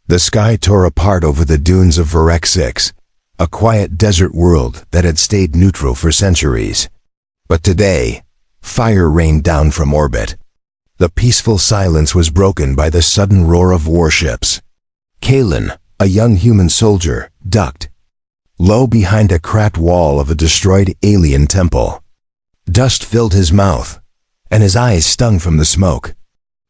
The sky tore apart over the dunes of Varek 6, a quiet desert world that had stayed neutral for centuries. But today, fire rained down from orbit. The peaceful silence was broken by the sudden roar of warships. Kalen, a young human soldier, ducked low behind a cracked wall of a destroyed alien temple. Dust filled his mouth, and his eyes stung from the smoke.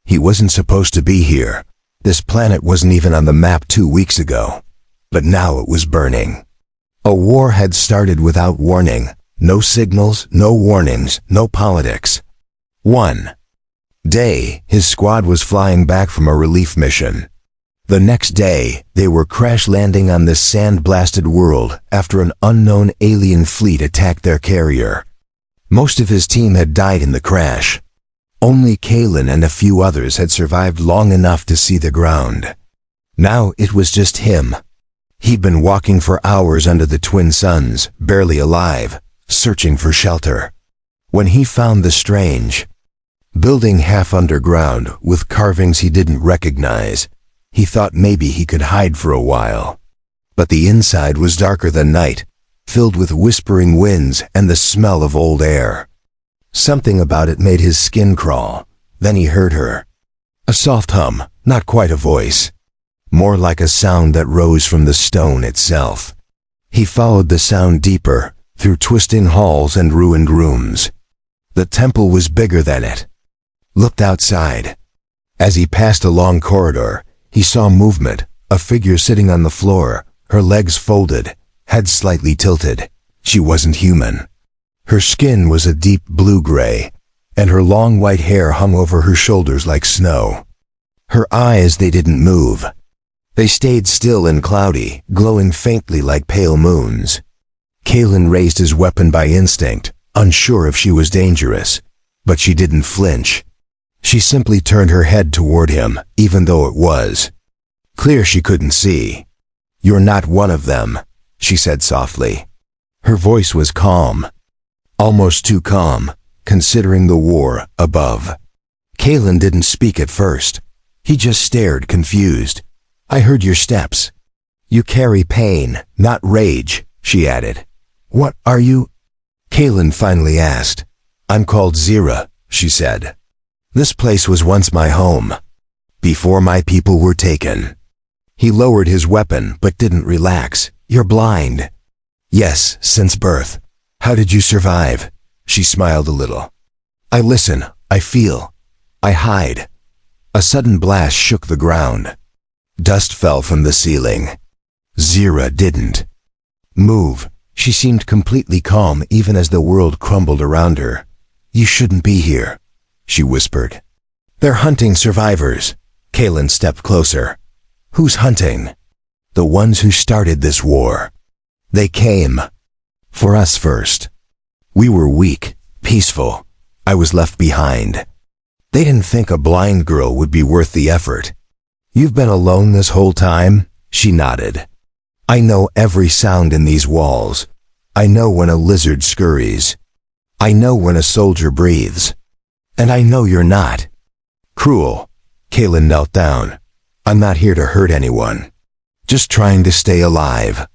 He wasn't supposed to be here. This planet wasn't even on the map 2 weeks ago. But now it was burning. A war had started without warning. No signals, no warnings, no politics. One day, his squad was flying back from a relief mission. The next day, they were crash-landing on this sand-blasted world after an unknown alien fleet attacked their carrier. Most of his team had died in the crash. Only Kalen and a few others had survived long enough to see the ground. Now it was just him. He'd been walking for hours under the twin suns, barely alive, searching for shelter. When he found the strange building half underground with carvings he didn't recognize, he thought maybe he could hide for a while. But the inside was darker than night, filled with whispering winds and the smell of old air. Something about it made his skin crawl. Then he heard her. A soft hum, not quite a voice. More like a sound that rose from the stone itself. He followed the sound deeper, through twisting halls and ruined rooms. The temple was bigger than it. Looked outside. As he passed a long corridor, he saw movement, a figure sitting on the floor, her legs folded, head slightly tilted. She wasn't human. Her skin was a deep blue-gray, and her long white hair hung over her shoulders like snow. Her eyes, they didn't move. They stayed still and cloudy, glowing faintly like pale moons. Kalen raised his weapon by instinct, unsure if she was dangerous, but she didn't flinch. She simply turned her head toward him, even though it was clear she couldn't see. "You're not one of them," she said softly. Her voice was calm. Almost too calm, considering the war above. Kalen didn't speak at first. He just stared, confused. "I heard your steps. You carry pain, not rage," she added. "What are you?" Kalen finally asked. "I'm called Zira," she said. "This place was once my home, before my people were taken." He lowered his weapon but didn't relax. "You're blind." "Yes, since birth." "How did you survive?" She smiled a little. "I listen, I feel, I hide." A sudden blast shook the ground. Dust fell from the ceiling. Zira didn't move. She seemed completely calm even as the world crumbled around her. "You shouldn't be here," she whispered. "They're hunting survivors." Kalen stepped closer. "Who's hunting?" "The ones who started this war. They came for us first. We were weak, peaceful. I was left behind. They didn't think a blind girl would be worth the effort." "You've been alone this whole time?" She nodded. "I know every sound in these walls. I know when a lizard scurries. I know when a soldier breathes. And I know you're not cruel." Kalen knelt down. "I'm not here to hurt anyone. Just trying to stay alive."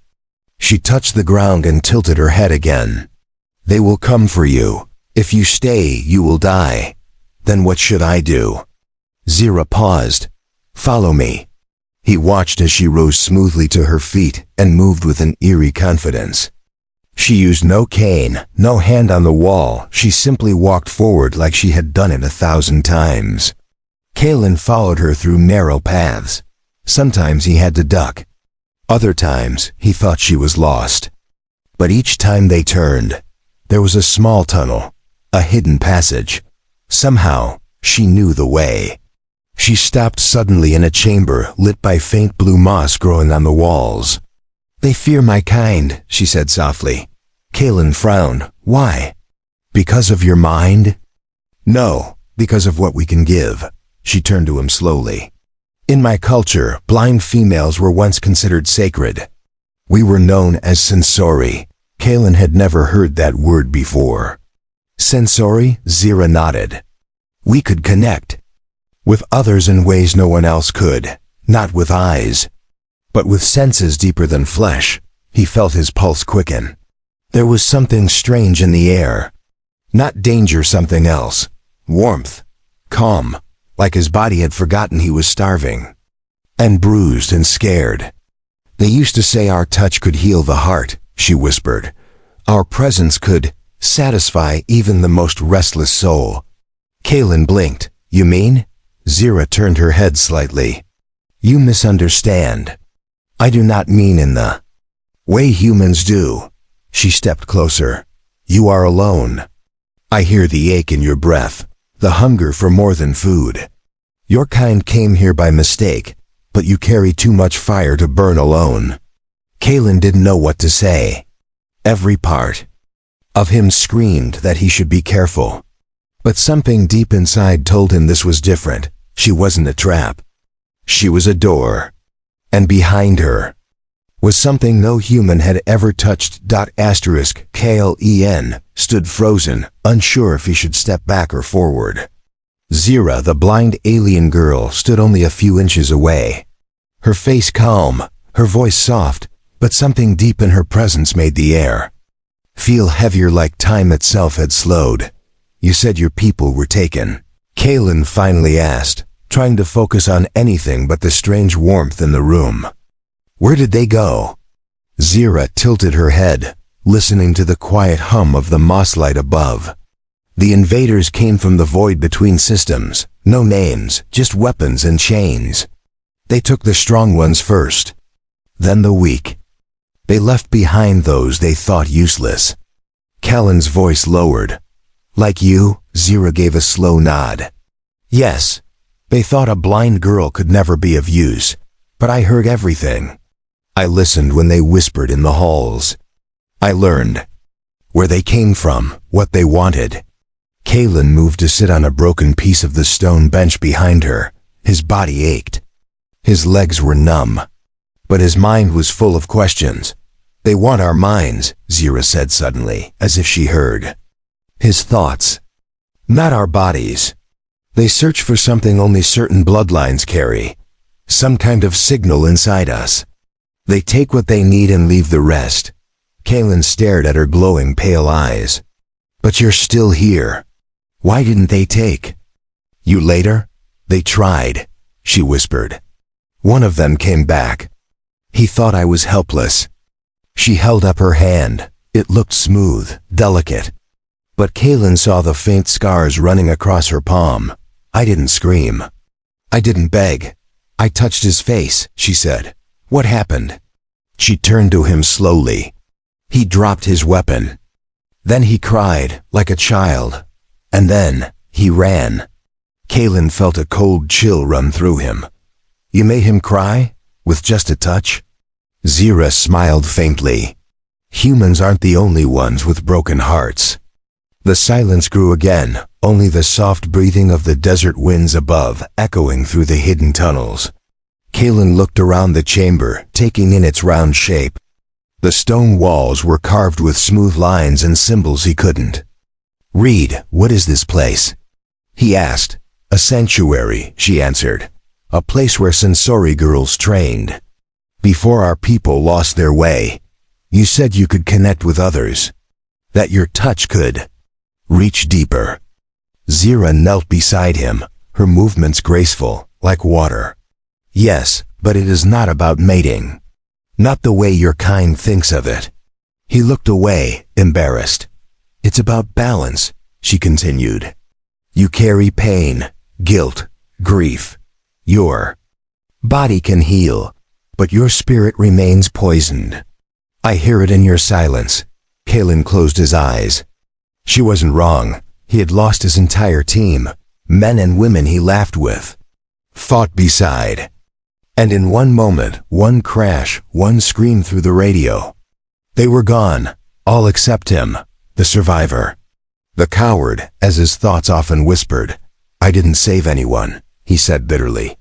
She touched the ground and tilted her head again. "They will come for you. If you stay, you will die. Then what should I do?" Zira paused. "Follow me." He watched as she rose smoothly to her feet and moved with an eerie confidence. She used no cane, no hand on the wall. She simply walked forward like she had done it 1,000 times. Kalen followed her through narrow paths. Sometimes he had to duck. Other times, he thought she was lost. But each time they turned, there was a small tunnel, a hidden passage. Somehow, she knew the way. She stopped suddenly in a chamber lit by faint blue moss growing on the walls. "They fear my kind," she said softly. Kalen frowned. "Why? Because of your mind?" "No, because of what we can give." She turned to him slowly. "In my culture, blind females were once considered sacred. We were known as sensori." Kalen had never heard that word before. "Sensori?" Zira nodded. "We could connect with others in ways no one else could. Not with eyes, But with senses deeper than flesh, he felt his pulse quicken. There was something strange in the air. Not danger, something else. Warmth. Calm. Like his body had forgotten he was starving. And bruised and scared. They used to say our touch could heal the heart, she whispered. Our presence could satisfy even the most restless soul. Kaylin blinked. You mean? Zira turned her head slightly. You misunderstand. I do not mean in the way humans do. She stepped closer. You are alone. I hear the ache in your breath, the hunger for more than food. Your kind came here by mistake, but you carry too much fire to burn alone. Kaylin didn't know what to say. Every part of him screamed that he should be careful. But something deep inside told him this was different. She wasn't a trap. She was a door. And behind her was something no human had ever touched. Klen stood frozen, unsure if he should step back or forward. Zira, the blind alien girl, stood only a few inches away. Her face calm, her voice soft, but something deep in her presence made the air feel heavier, like time itself had slowed. You said your people were taken. Kaylin finally asked, trying to focus on anything but the strange warmth in the room. Where did they go? Zira tilted her head, listening to the quiet hum of the moss light above. The invaders came from the void between systems. No names, just weapons and chains. They took the strong ones first, then the weak. They left behind those they thought useless. Kellen's voice lowered. Like you? Zira gave a slow nod. Yes. They thought a blind girl could never be of use, but I heard everything. I listened when they whispered in the halls. I learned where they came from, what they wanted. Kaylin moved to sit on a broken piece of the stone bench behind her. His body ached. His legs were numb. But his mind was full of questions. They want our minds, Zira said suddenly, as if she heard his thoughts. Not our bodies. They search for something only certain bloodlines carry. Some kind of signal inside us. They take what they need and leave the rest. Kaylin stared at her glowing pale eyes. But you're still here. Why didn't they take you later? They tried, she whispered. One of them came back. He thought I was helpless. She held up her hand. It looked smooth, delicate. But Kaylin saw the faint scars running across her palm. I didn't scream. I didn't beg. I touched his face, she said. What happened? She turned to him slowly. He dropped his weapon. Then he cried, like a child. And then, he ran. Kaylin felt a cold chill run through him. You made him cry? With just a touch? Zira smiled faintly. Humans aren't the only ones with broken hearts. The silence grew again, only the soft breathing of the desert winds above echoing through the hidden tunnels. Kaylin looked around the chamber, taking in its round shape. The stone walls were carved with smooth lines and symbols he couldn't read. What is this place? He asked. A sanctuary, she answered. A place where Sensori girls trained. Before our people lost their way, you said you could connect with others. That your touch could reach deeper. Zira knelt beside him, her movements graceful, like water. Yes, but it is not about mating. Not the way your kind thinks of it. He looked away, embarrassed. It's about balance, she continued. You carry pain, guilt, grief. Your body can heal, but your spirit remains poisoned. I hear it in your silence. Kaylin closed his eyes. She wasn't wrong. He had lost his entire team, men and women he laughed with, fought beside. And in one moment, one crash, one scream through the radio. They were gone, all except him, the survivor. The coward, as his thoughts often whispered. I didn't save anyone, he said bitterly.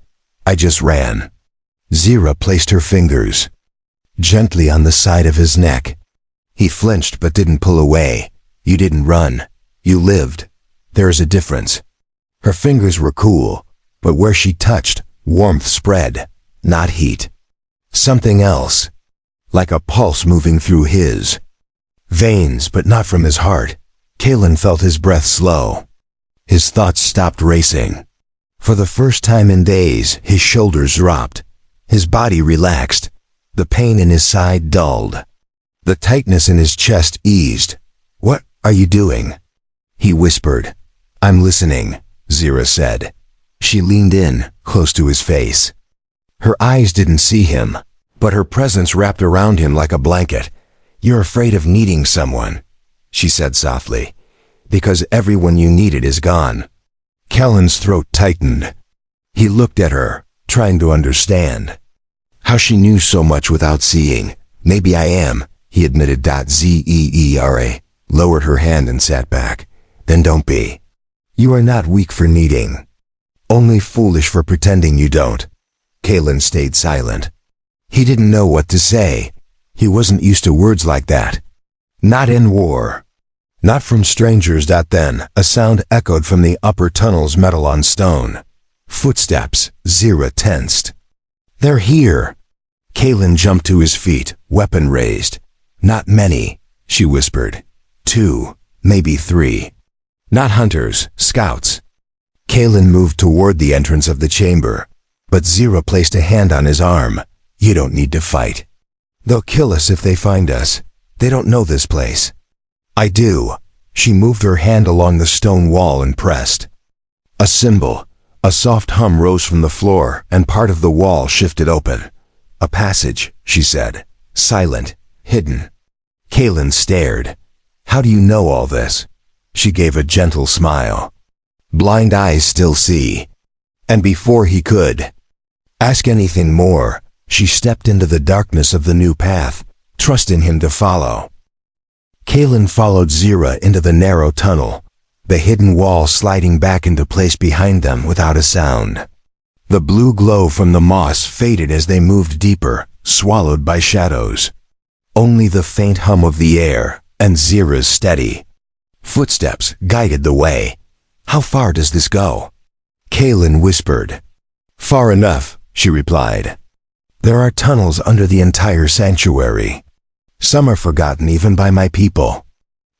I just ran. Zira placed her fingers gently on the side of his neck. He flinched but didn't pull away. You didn't run. You lived. There is a difference. Her fingers were cool, but where she touched, warmth spread, not heat. Something else. Like a pulse moving through his veins, but not from his heart. Kalen felt his breath slow. His thoughts stopped racing. For the first time in days, his shoulders dropped. His body relaxed. The pain in his side dulled. The tightness in his chest eased. "What are you doing?" he whispered. "I'm listening," Zira said. She leaned in, close to his face. Her eyes didn't see him, but her presence wrapped around him like a blanket. "You're afraid of needing someone," she said softly, "because everyone you needed is gone." Kellen's throat tightened. He looked at her, trying to understand how she knew so much without seeing. "Maybe I am," he admitted. Zera lowered her hand and sat back. "Then don't be. You are not weak for needing, only foolish for pretending you don't." Kalen stayed silent. He didn't know what to say. He wasn't used to words like that. Not in war. Not from strangers. Then, a sound echoed from the upper tunnel's metal on stone. Footsteps. Zira tensed. "They're here." Kalen jumped to his feet, weapon raised. "Not many," she whispered. "2, maybe 3. Not hunters, scouts." Kalen moved toward the entrance of the chamber, but Zira placed a hand on his arm. "You don't need to fight. They'll kill us if they find us. They don't know this place." "I do." She moved her hand along the stone wall and pressed. A symbol. A soft hum rose from the floor, and part of the wall shifted open. "A passage," she said. "Silent, hidden." Kalen stared. "How do you know all this?" She gave a gentle smile. "Blind eyes still see." And before he could ask anything more, she stepped into the darkness of the new path, trusting him to follow. Kalen followed Zira into the narrow tunnel, the hidden wall sliding back into place behind them without a sound. The blue glow from the moss faded as they moved deeper, swallowed by shadows. Only the faint hum of the air, and Zira's steady footsteps, guided the way. "How far does this go?" Kalen whispered. "Far enough," she replied. "There are tunnels under the entire sanctuary. Some are forgotten even by my people."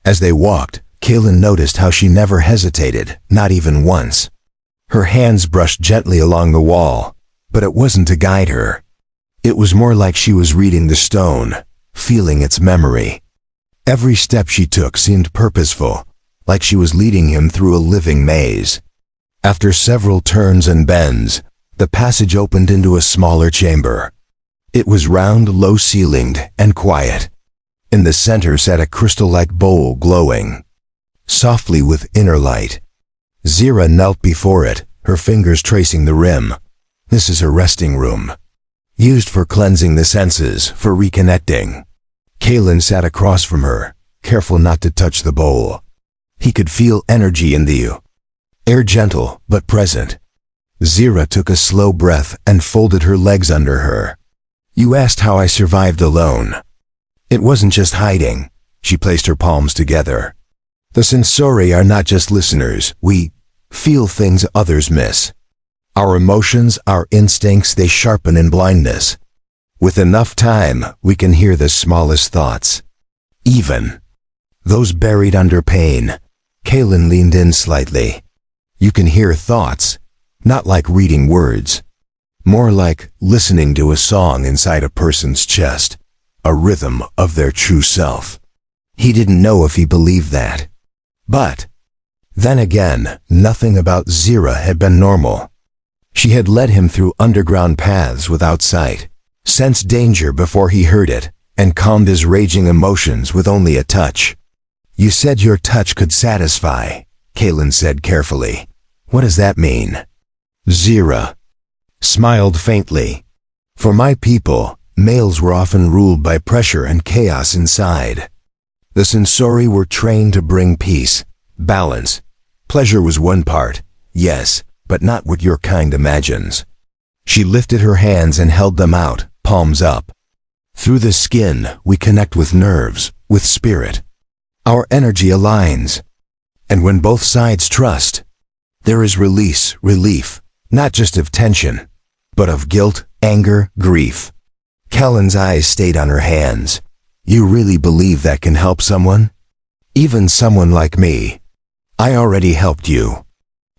As they walked, Kalen noticed how she never hesitated, not even once. Her hands brushed gently along the wall, but it wasn't to guide her. It was more like she was reading the stone, feeling its memory. Every step she took seemed purposeful, like she was leading him through a living maze. After several turns and bends, the passage opened into a smaller chamber. It was round, low-ceilinged, and quiet. In the center sat a crystal-like bowl glowing softly with inner light. Zira knelt before it, her fingers tracing the rim. This is her resting room, used for cleansing the senses, for reconnecting. Kalen sat across from her, careful not to touch the bowl. He could feel energy in the air, gentle but present. Zira took a slow breath and folded her legs under her. "You asked how I survived alone. It wasn't just hiding." She placed her palms together. "The sensori are not just listeners. We feel things others miss. Our emotions, our instincts, they sharpen in blindness. With enough time, we can hear the smallest thoughts, even those buried under pain." Kalen leaned in slightly. "You can hear thoughts, not like reading words, more like listening to a song inside a person's chest, a rhythm of their true self." He didn't know if he believed that. But then again, nothing about Zira had been normal. She had led him through underground paths without sight, sensed danger before he heard it, and calmed his raging emotions with only a touch. "You said your touch could satisfy," Kalen said carefully. "What does that mean?" Zira smiled faintly. "For my people, males were often ruled by pressure and chaos inside. The sensori were trained to bring peace, balance. Pleasure was one part, yes, but not what your kind imagines." She lifted her hands and held them out, palms up. "Through the skin, we connect with nerves, with spirit. Our energy aligns. And when both sides trust, there is release, relief, not just of tension, but of guilt, anger, grief." Kellen's eyes stayed on her hands. You really believe that can help someone? Even someone like me. I already helped you,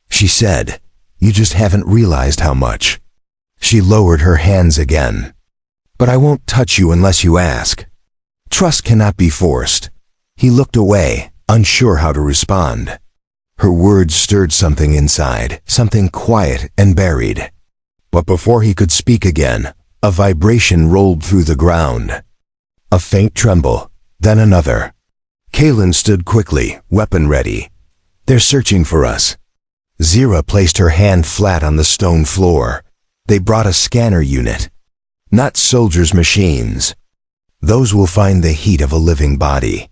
she said. You just haven't realized how much. She lowered her hands again. But I won't touch you unless you ask. Trust cannot be forced. He looked away, unsure how to respond. Her words stirred something inside, something quiet and buried. But before he could speak again, a vibration rolled through the ground. A faint tremble, then another. Kalen stood quickly, weapon ready. They're searching for us. Zira placed her hand flat on the stone floor. They brought a scanner unit. Not soldiers' machines. Those will find the heat of a living body.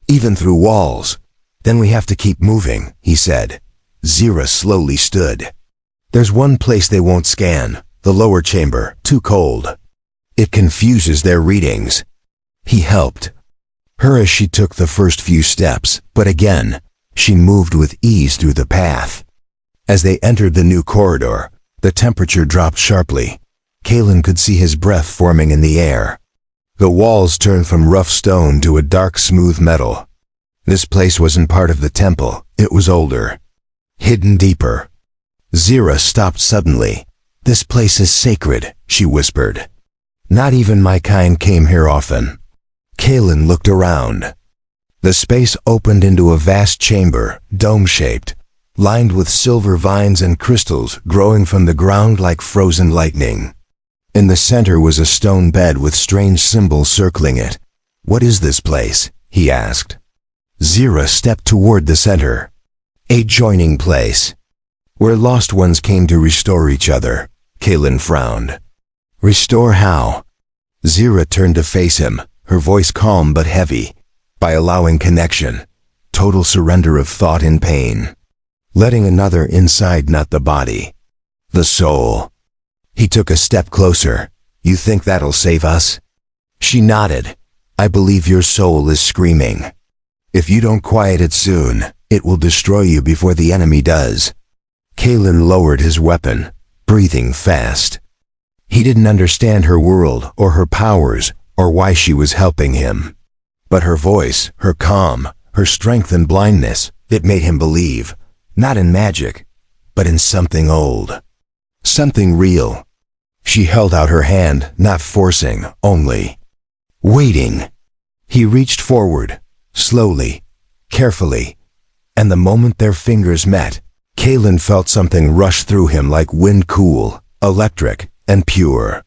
Even through walls. Then we have to keep moving, he said. Zira slowly stood. There's one place they won't scan, the lower chamber, too cold. It confuses their readings. He helped her as she took the first few steps, but again, she moved with ease through the path. As they entered the new corridor, the temperature dropped sharply. Kalen could see his breath forming in the air. The walls turned from rough stone to a dark, smooth metal. This place wasn't part of the temple, it was older. Hidden deeper. Zira stopped suddenly. This place is sacred, she whispered. Not even my kind came here often. Kalen looked around. The space opened into a vast chamber, dome-shaped, lined with silver vines and crystals growing from the ground like frozen lightning. In the center was a stone bed with strange symbols circling it. What is this place? He asked. Zira stepped toward the center. A joining place. Where lost ones came to restore each other. Kalen frowned. Restore how? Zira turned to face him, her voice calm but heavy. By allowing connection. Total surrender of thought in pain. Letting another inside, not the body. The soul. He took a step closer. You think that'll save us? She nodded. I believe your soul is screaming. If you don't quiet it soon, it will destroy you before the enemy does. Kalen lowered his weapon, breathing fast. He didn't understand her world or her powers or why she was helping him. But her voice, her calm, her strength and blindness, it made him believe, not in magic, but in something old. Something real. She held out her hand, not forcing, only waiting. He reached forward, slowly, carefully, and the moment their fingers met, Kalen felt something rush through him like wind, cool, electric, and pure.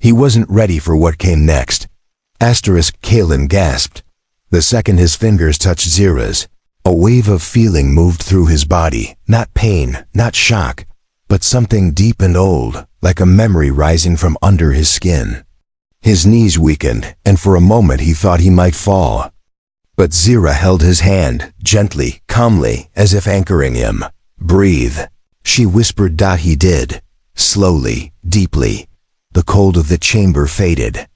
He wasn't ready for what came next. Kalen gasped. The second his fingers touched Zira's, a wave of feeling moved through his body, not pain, not shock, but something deep and old, like a memory rising from under his skin. His knees weakened, and for a moment he thought he might fall. But Zira held his hand, gently, calmly, as if anchoring him. Breathe, she whispered. He did. Slowly, deeply. The cold of the chamber faded.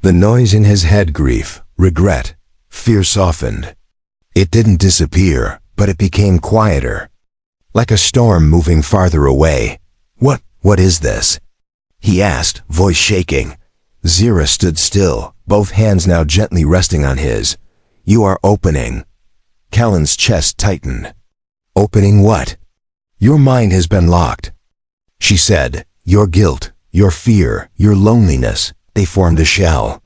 The noise in his head, grief, regret, fear softened. It didn't disappear, but it became quieter. Like a storm moving farther away. What is this? He asked, voice shaking. Zira stood still, both hands now gently resting on his. You are opening. Kellen's chest tightened. Opening what? Your mind has been locked. She said, your guilt, your fear, your loneliness, they formed a shell.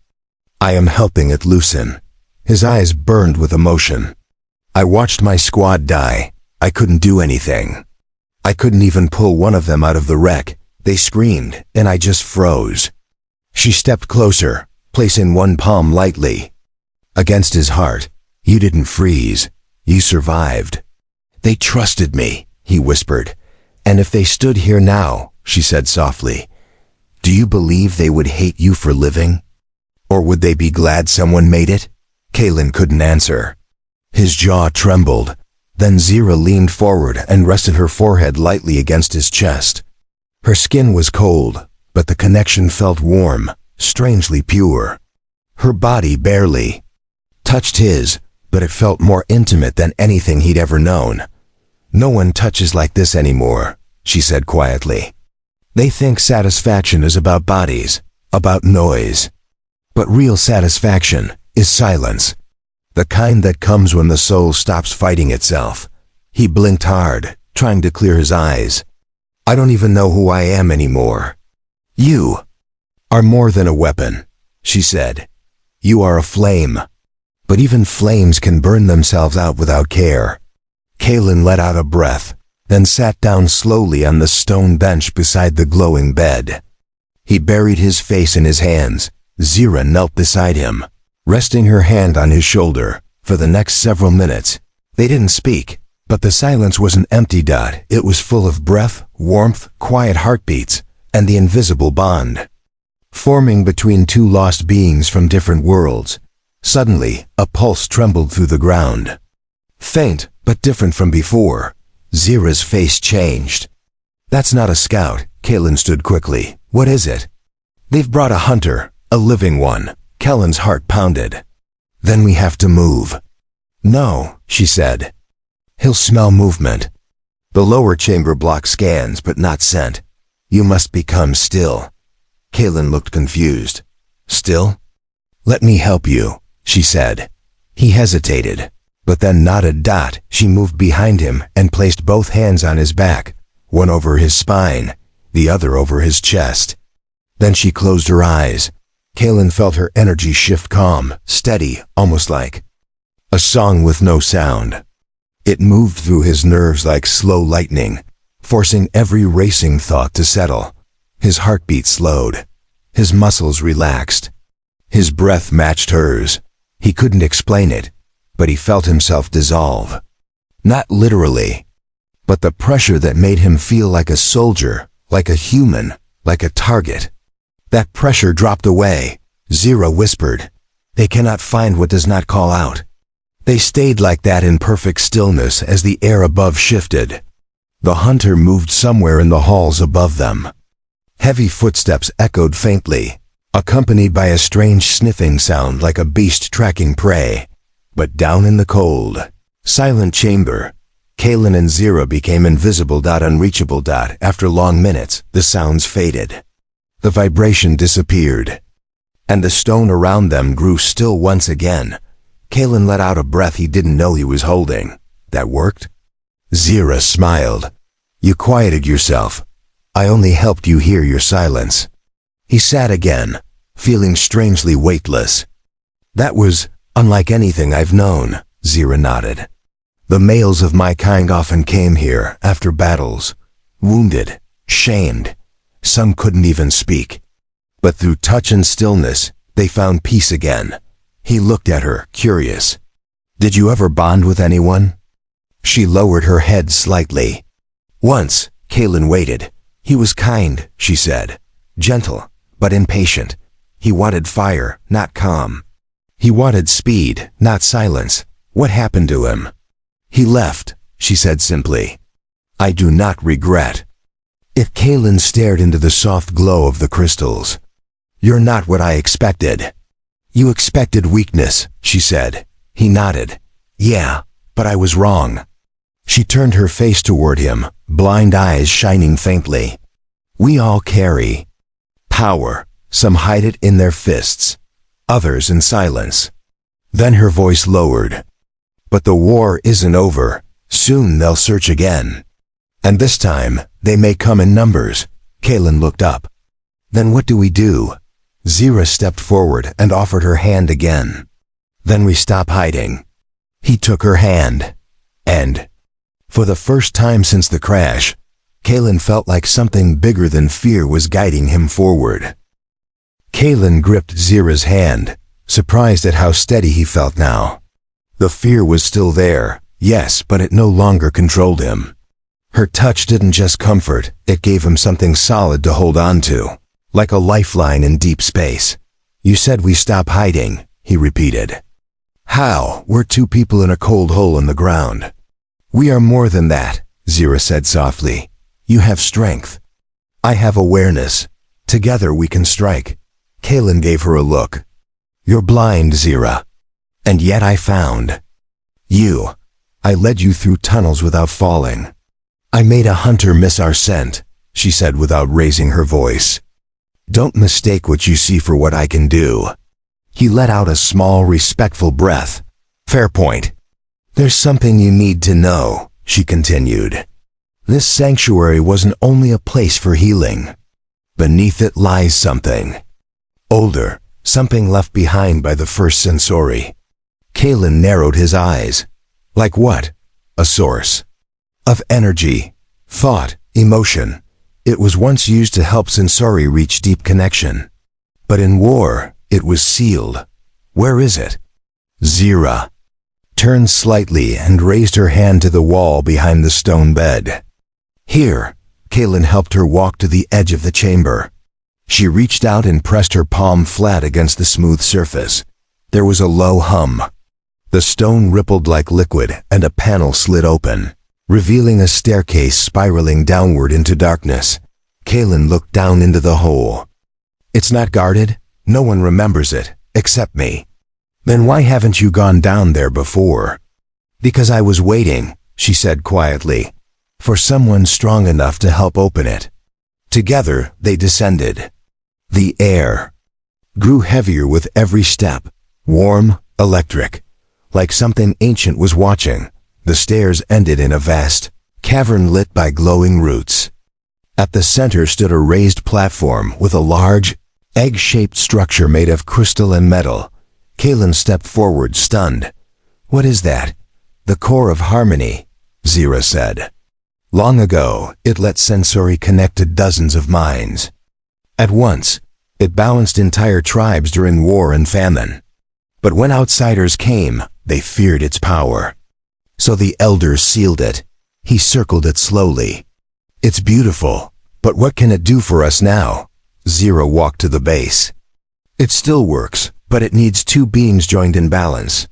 I am helping it loosen. His eyes burned with emotion. I watched my squad die. I couldn't do anything. I couldn't even pull one of them out of the wreck. They screamed, and I just froze. She stepped closer, placing one palm lightly against his heart. You didn't freeze. You survived. They trusted me, he whispered. And if they stood here now, she said softly, do you believe they would hate you for living? Or would they be glad someone made it? Kalen couldn't answer. His jaw trembled. Then Zira leaned forward and rested her forehead lightly against his chest. Her skin was cold, but the connection felt warm, strangely pure. Her body barely touched his, but it felt more intimate than anything he'd ever known. No one touches like this anymore, she said quietly. They think satisfaction is about bodies, about noise, But real satisfaction is silence. The kind that comes when the soul stops fighting itself. He blinked hard, trying to clear his eyes. I don't even know who I am anymore. You are more than a weapon, she said. You are a flame. But even flames can burn themselves out without care. Kalen let out a breath, then sat down slowly on the stone bench beside the glowing bed. He buried his face in his hands. Zira knelt beside him, resting her hand on his shoulder. For the next several minutes, they didn't speak, but the silence was an empty dot. It was full of breath, warmth, quiet heartbeats, and the invisible bond forming between two lost beings from different worlds. Suddenly, a pulse trembled through the ground. Faint, but different from before. Zira's face changed. That's not a scout, Kalen stood quickly. What is it? They've brought a hunter, a living one. Kellen's heart pounded. Then we have to move. No, she said. He'll smell movement. The lower chamber blocks scans, but not scent. You must become still. Kalen looked confused. Still? Let me help you, she said. He hesitated, but then nodded. She moved behind him and placed both hands on his back, one over his spine, the other over his chest. Then she closed her eyes. Kalen felt her energy shift, calm, steady, almost like a song with no sound. It moved through his nerves like slow lightning, forcing every racing thought to settle. His heartbeat slowed. His muscles relaxed. His breath matched hers. He couldn't explain it, but he felt himself dissolve. Not literally, but the pressure that made him feel like a soldier, like a human, like a target. That pressure dropped away. Zira whispered, "They cannot find what does not call out." They stayed like that in perfect stillness as the air above shifted. The hunter moved somewhere in the halls above them. Heavy footsteps echoed faintly, accompanied by a strange sniffing sound like a beast tracking prey. But down in the cold, silent chamber, Kalen and Zira became invisible. Unreachable. After long minutes, the sounds faded. The vibration disappeared, and the stone around them grew still once again. Kalen let out a breath he didn't know he was holding. That worked? Zira smiled. You quieted yourself. I only helped you hear your silence. He sat again, feeling strangely weightless. That was unlike anything I've known, Zira nodded. The males of my kind often came here after battles, wounded, shamed. Some couldn't even speak. But through touch and stillness, they found peace again. He looked at her, curious. Did you ever bond with anyone? She lowered her head slightly. Once, Kalen waited. He was kind, she said. Gentle, but impatient. He wanted fire, not calm. He wanted speed, not silence. What happened to him? He left, she said simply. I do not regret. Kalen stared into the soft glow of the crystals. You're not what I expected. You expected weakness, she said. He nodded. Yeah, but I was wrong. She turned her face toward him, blind eyes shining faintly. We all carry power. Some hide it in their fists, others in silence. Then her voice lowered. But the war isn't over. Soon they'll search again. And this time, they may come in numbers. Kalen looked up. Then what do we do? Zira stepped forward and offered her hand again. Then we stop hiding. He took her hand. And, for the first time since the crash, Kalen felt like something bigger than fear was guiding him forward. Kalen gripped Zira's hand, surprised at how steady he felt now. The fear was still there, yes, but it no longer controlled him. Her touch didn't just comfort, it gave him something solid to hold on to, like a lifeline in deep space. You said we stop hiding, he repeated. How? We're two people in a cold hole in the ground. We are more than that, Zira said softly. You have strength. I have awareness. Together we can strike. Kalen gave her a look. You're blind, Zira. And yet I found you. I led you through tunnels without falling. I made a hunter miss our scent, she said without raising her voice. Don't mistake what you see for what I can do. He let out a small, respectful breath. "Fair point. There's something you need to know," she continued. "This sanctuary wasn't only a place for healing. Beneath it lies something older, something left behind by the first Sensori." Kalen narrowed his eyes. "Like what?" "A source of energy, thought, emotion. It was once used to help Sensori reach deep connection. But in war, it was sealed. Where is it?" Zira turned slightly and raised her hand to the wall behind the stone bed. "Here." Kalen helped her walk to the edge of the chamber. She reached out and pressed her palm flat against the smooth surface. There was a low hum. The stone rippled like liquid and a panel slid open, revealing a staircase spiraling downward into darkness. Kalen looked down into the hole. "It's not guarded? No one remembers it, except me." "Then why haven't you gone down there before?" "Because I was waiting," she said quietly, "for someone strong enough to help open it." Together, they descended. The air grew heavier with every step, warm, electric, like something ancient was watching. The stairs ended in a vast cavern lit by glowing roots. At the center stood a raised platform with a large, egg-shaped structure made of crystal and metal. Kalen stepped forward, stunned. "What is that?" "The core of harmony," Zira said. "Long ago, it let Sensori connect to dozens of minds. At once, it balanced entire tribes during war and famine. But when outsiders came, they feared its power. So the elders sealed it." He circled it slowly. "It's beautiful, but what can it do for us now?" Zira walked to the base. "It still works, but it needs two beings joined in balance.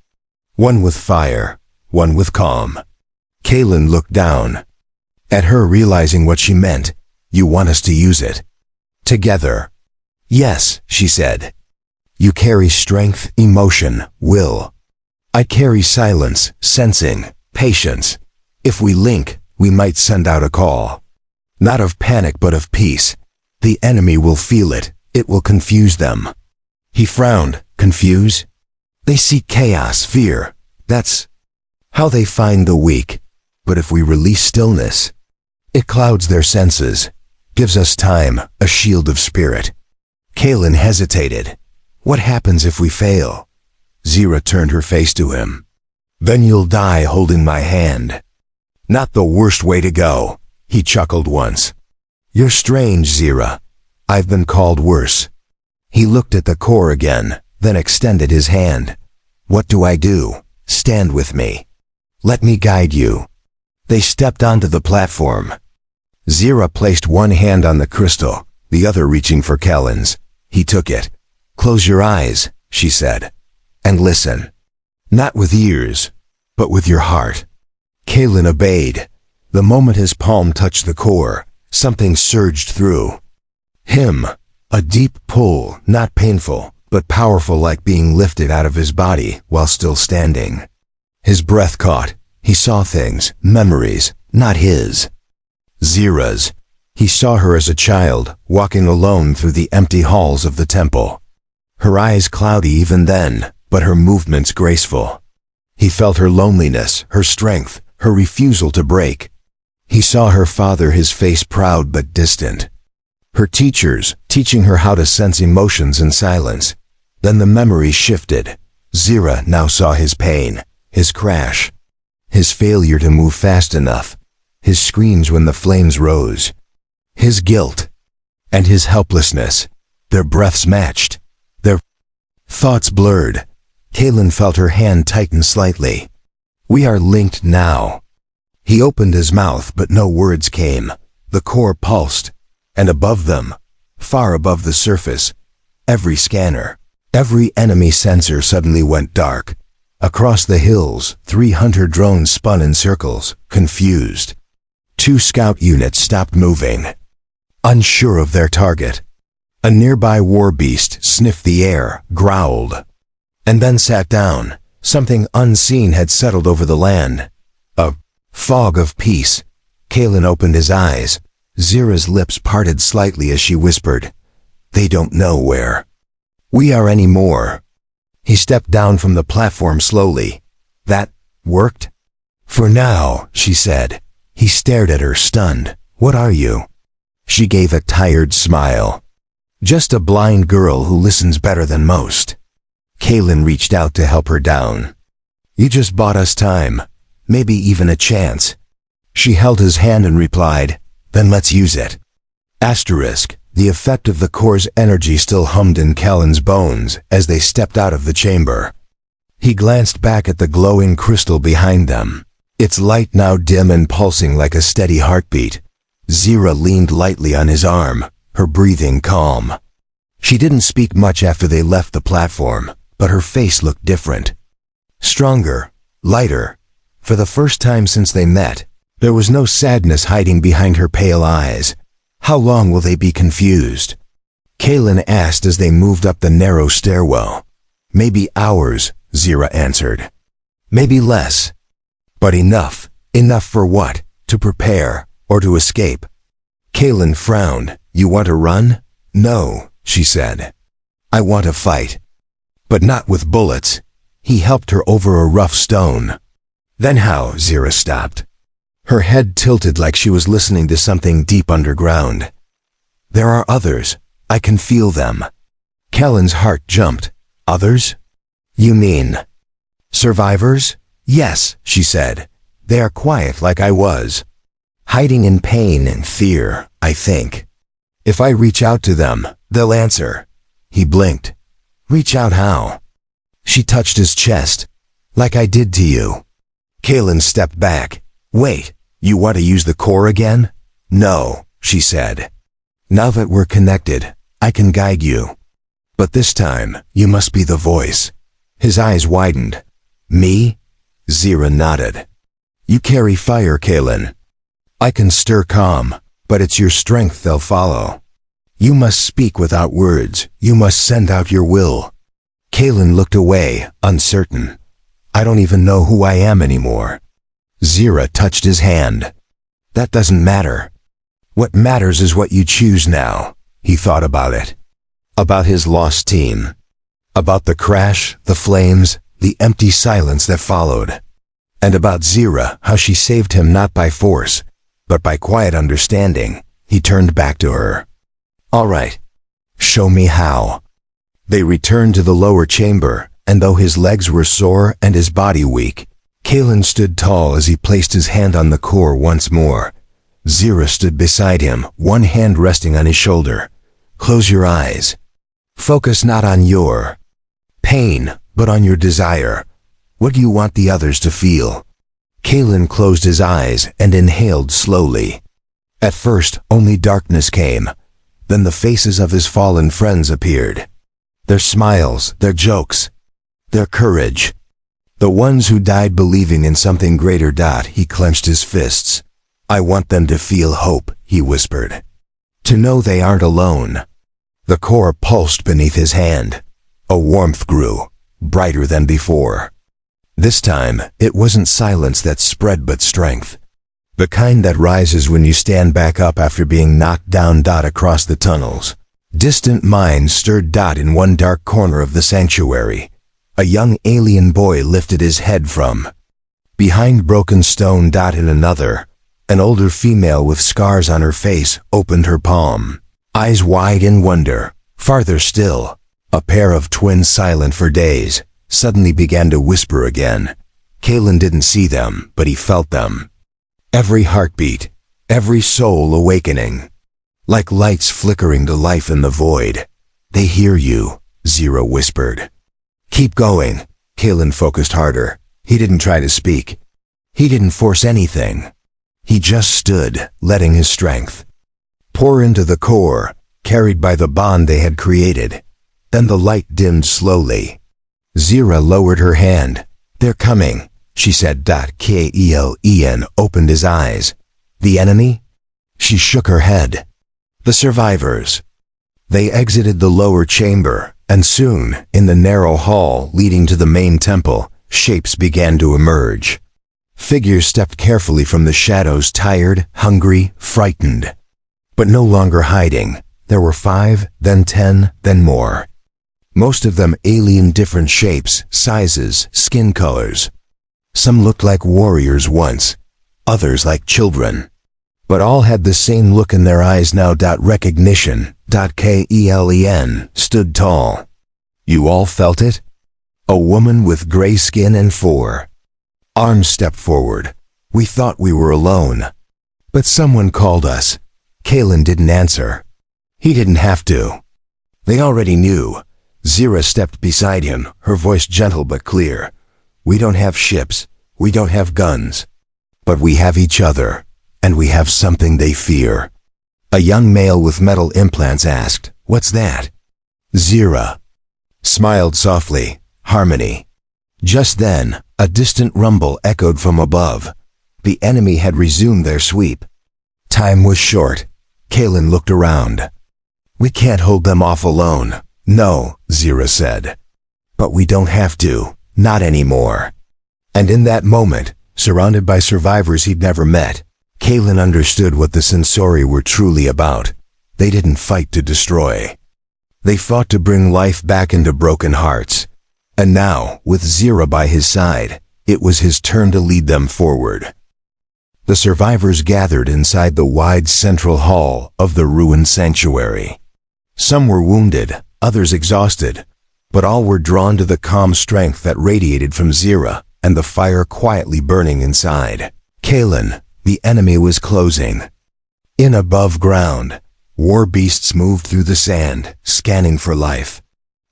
One with fire, one with calm." Kalen looked down at her, realizing what she meant. "You want us to use it together?" "Yes," she said. "You carry strength, emotion, will. I carry silence, sensing, patience. If we link, we might send out a call. Not of panic but of peace. The enemy will feel it. It will confuse them." He frowned. "Confuse? They seek chaos, fear. That's how they find the weak. But if we release stillness, it clouds their senses, gives us time, a shield of spirit." Kalen hesitated. "What happens if we fail?" Zira turned her face to him. "Then you'll die holding my hand." "Not the worst way to go," he chuckled once. "You're strange, Zira. I've been called worse." He looked at the core again, then extended his hand. "What do I do? Stand with me. Let me guide you." They stepped onto the platform. Zira placed one hand on the crystal, the other reaching for Kalen's. He took it. "Close your eyes," she said, "and listen. Not with ears, but with your heart." Kalen obeyed. The moment his palm touched the core, something surged through him. A deep pull, not painful, but powerful, like being lifted out of his body while still standing. His breath caught. He saw things, memories, not his. Zira's. He saw her as a child, walking alone through the empty halls of the temple. Her eyes cloudy even then, but her movements graceful. He felt her loneliness, her strength, her refusal to break. He saw her father, his face proud but distant. Her teachers, teaching her how to sense emotions in silence. Then the memory shifted. Zira now saw his pain, his crash, his failure to move fast enough, his screams when the flames rose, his guilt, and his helplessness. Their breaths matched. Their thoughts blurred. Kalen felt her hand tighten slightly. "We are linked now." He opened his mouth, but no words came. The core pulsed, and above them, far above the surface, every scanner, every enemy sensor suddenly went dark. Across the hills, 300 drones spun in circles, confused. 2 scout units stopped moving, unsure of their target. A nearby war beast sniffed the air, growled, and then sat down. Something unseen had settled over the land. A fog of peace. Kalen opened his eyes. Zira's lips parted slightly as she whispered, "They don't know where we are anymore." He stepped down from the platform slowly. That worked? For now, she said. He stared at her, stunned. What are you? She gave a tired smile. Just a blind girl who listens better than most. Kaylin reached out to help her down. You just bought us time, maybe even a chance. She held his hand and replied, then let's use it. Asterisk, the effect of the core's energy still hummed in Kellen's bones as they stepped out of the chamber. He glanced back at the glowing crystal behind them, its light now dim and pulsing like a steady heartbeat. Zira leaned lightly on his arm, her breathing calm. She didn't speak much after they left the platform, but her face looked different. Stronger, lighter. For the first time since they met, there was no sadness hiding behind her pale eyes. How long will they be confused? Kaylin asked as they moved up the narrow stairwell. Maybe hours, Zira answered. Maybe less. But enough. Enough for what? To prepare, or to escape? Kaylin frowned. You want to run? No, she said. I want to fight. But not with bullets. He helped her over a rough stone. Then how? Zira stopped. Her head tilted like she was listening to something deep underground. There are others. I can feel them. Kellen's heart jumped. Others? You mean survivors? Yes, she said. They are quiet like I was. Hiding in pain and fear, I think. If I reach out to them, they'll answer. He blinked. Reach out how? She touched his chest. Like I did to you. Kaylin stepped back. Wait, you want to use the core again? No, she said. Now that we're connected, I can guide you. But this time, you must be the voice. His eyes widened. Me? Zira nodded. You carry fire, Kaylin. I can stir calm, but it's your strength they'll follow. You must speak without words. You must send out your will. Kaylin looked away, uncertain. I don't even know who I am anymore. Zira touched his hand. That doesn't matter. What matters is what you choose now. He thought about it. About his lost team. About the crash, the flames, the empty silence that followed. And about Zira, how she saved him not by force, but by quiet understanding. He turned back to her. All right. Show me how. They returned to the lower chamber, and though his legs were sore and his body weak, Kaylin stood tall as he placed his hand on the core once more. Zira stood beside him, one hand resting on his shoulder. Close your eyes. Focus not on your pain, but on your desire. What do you want the others to feel? Kaylin closed his eyes and inhaled slowly. At first, only darkness came. Then the faces of his fallen friends appeared. Their smiles, their jokes, their courage. The ones who died believing in something greater. He clenched his fists. I want them to feel hope, he whispered. To know they aren't alone. The core pulsed beneath his hand. A warmth grew, brighter than before. This time, it wasn't silence that spread but strength. The kind that rises when you stand back up after being knocked down. Across the tunnels. Distant minds stirred. In one dark corner of the sanctuary, a young alien boy lifted his head from behind broken stone. In another, an older female with scars on her face opened her palm, eyes wide in wonder. Farther still, a pair of twins silent for days suddenly began to whisper again. Kaylin didn't see them, but he felt them. Every heartbeat, every soul awakening. Like lights flickering to life in the void. They hear you, Zira whispered. Keep going. Kaylin focused harder. He didn't try to speak. He didn't force anything. He just stood, letting his strength pour into the core, carried by the bond they had created. Then the light dimmed slowly. Zira lowered her hand. They're coming, she said. Kelen opened his eyes. The enemy? She shook her head. The survivors. They exited the lower chamber, and soon, in the narrow hall leading to the main temple, shapes began to emerge. Figures stepped carefully from the shadows, tired, hungry, frightened. But no longer hiding. There were 5, then 10, then more. Most of them alien, different shapes, sizes, skin colors. Some looked like warriors once, others like children. But all had the same look in their eyes now. Recognition. Kelen stood tall. You all felt it? A woman with gray skin and 4 arms stepped forward. We thought we were alone. But someone called us. Kalen didn't answer. He didn't have to. They already knew. Zira stepped beside him, her voice gentle but clear. We don't have ships. We don't have guns. But we have each other. And we have something they fear. A young male with metal implants asked, What's that? Zira smiled softly. Harmony. Just then, a distant rumble echoed from above. The enemy had resumed their sweep. Time was short. Kalen looked around. We can't hold them off alone. No, Zira said. But we don't have to. Not anymore. And in that moment, surrounded by survivors he'd never met, Kalen understood what the Sensori were truly about. They didn't fight to destroy. They fought to bring life back into broken hearts. And now, with Zira by his side, it was his turn to lead them forward. The survivors gathered inside the wide central hall of the ruined sanctuary. Some were wounded, others exhausted, but all were drawn to the calm strength that radiated from Zira and the fire quietly burning inside. Kalen, the enemy was closing. In above ground, war beasts moved through the sand, scanning for life.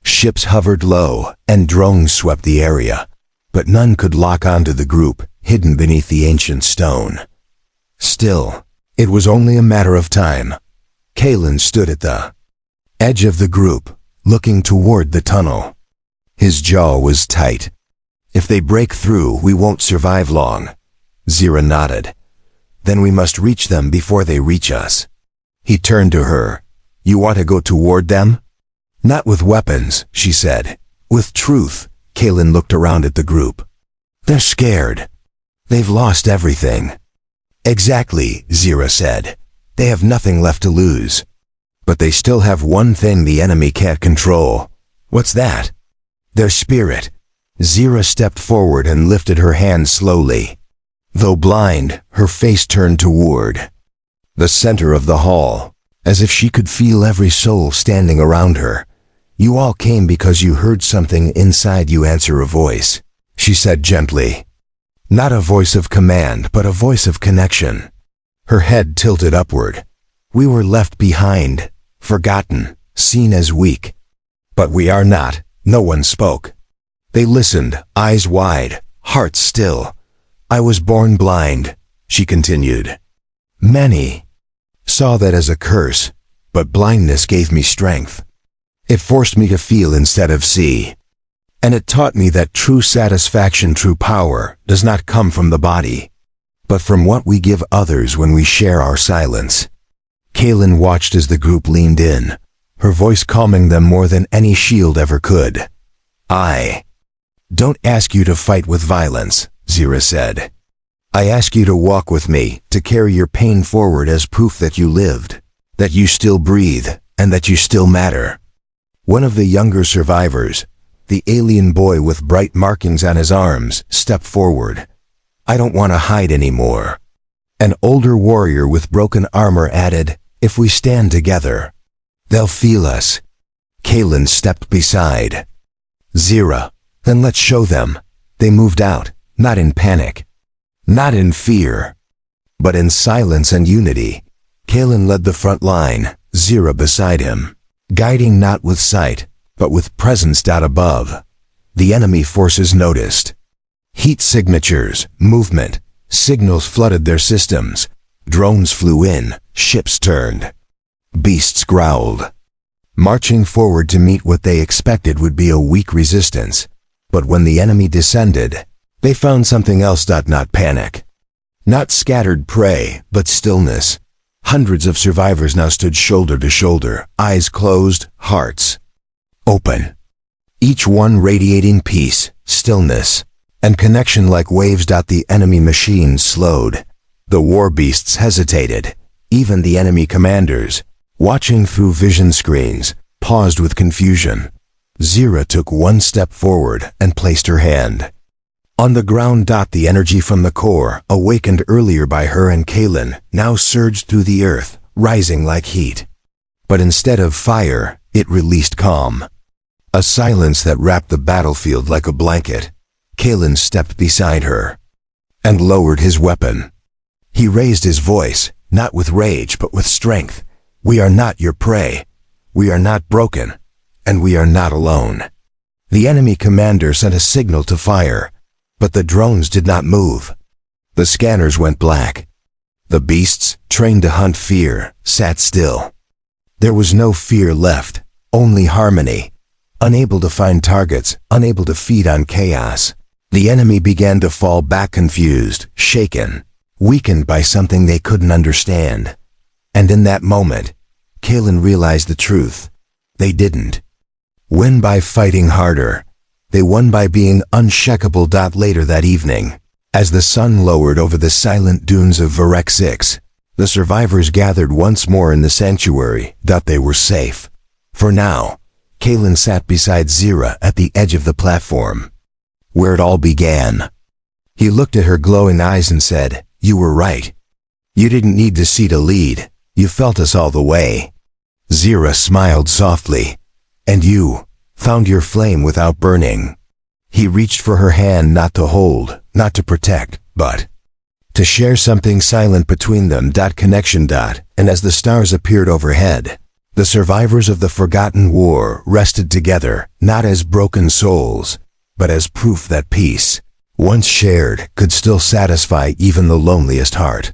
Ships hovered low, and drones swept the area, but none could lock onto the group, hidden beneath the ancient stone. Still, it was only a matter of time. Kalen stood at the edge of the group, looking toward the tunnel. His jaw was tight. If they break through, we won't survive long. Zira nodded. Then we must reach them before they reach us. He turned to her. You want to go toward them? Not with weapons, she said. With truth. Kalen looked around at the group. They're scared. They've lost everything. Exactly, Zira said. They have nothing left to lose. But they still have one thing the enemy can't control. What's that? Their spirit. Zira stepped forward and lifted her hand slowly. Though blind, her face turned toward the center of the hall, as if she could feel every soul standing around her. You all came because you heard something inside you answer a voice, she said gently. Not a voice of command, but a voice of connection. Her head tilted upward. We were left behind, forgotten, seen as weak. But we are not. No one spoke. They listened, eyes wide, hearts still. I was born blind, she continued. Many saw that as a curse, but blindness gave me strength. It forced me to feel instead of see. And it taught me that true satisfaction, true power, does not come from the body, but from what we give others when we share our silence. Kalen watched as the group leaned in, her voice calming them more than any shield ever could. I don't ask you to fight with violence, Zira said. I ask you to walk with me, to carry your pain forward as proof that you lived, that you still breathe, and that you still matter. One of the younger survivors, the alien boy with bright markings on his arms, stepped forward. I don't want to hide anymore. An older warrior with broken armor added, if we stand together, they'll feel us. Kalen stepped beside Zira. Then let's show them. They moved out, not in panic, not in fear, but in silence and unity. Kalen led the front line, Zira beside him, guiding not with sight, but with presence. Above, the enemy forces noticed. Heat signatures, movement, signals flooded their systems. Drones flew in, ships turned. Beasts growled, marching forward to meet what they expected would be a weak resistance. But when the enemy descended, they found something else. Not panic. Not scattered prey, but stillness. Hundreds of survivors now stood shoulder to shoulder, eyes closed, hearts open. Each one radiating peace, stillness, and connection like waves. The enemy machines slowed. The war beasts hesitated. Even the enemy commanders, watching through vision screens, paused with confusion. Zira took one step forward and placed her hand on the ground. The energy from the core, awakened earlier by her and Kalen, now surged through the earth, rising like heat. But instead of fire, it released calm. A silence that wrapped the battlefield like a blanket. Kalen stepped beside her and lowered his weapon. He raised his voice, not with rage but with strength. "We are not your prey. We are not broken. And we are not alone." The enemy commander sent a signal to fire, but the drones did not move. The scanners went black. The beasts, trained to hunt fear, sat still. There was no fear left, only harmony. Unable to find targets, unable to feed on chaos, the enemy began to fall back, confused, shaken, weakened by something they couldn't understand. And in that moment, Kalen realized the truth. They didn't win by fighting harder. They won by being unshakable. Later that evening, as the sun lowered over the silent dunes of Varek 6, the survivors gathered once more in the sanctuary. They were safe. For now. Kalen sat beside Zira at the edge of the platform, where it all began. He looked at her glowing eyes and said, "You were right. You didn't need to see to lead. You felt us all the way." Zira smiled softly. "And you found your flame without burning." He reached for her hand, not to hold, not to protect, but to share something silent between them. Connection. And as the stars appeared overhead, the survivors of the forgotten war rested together, not as broken souls, but as proof that peace, once shared, could still satisfy even the loneliest heart.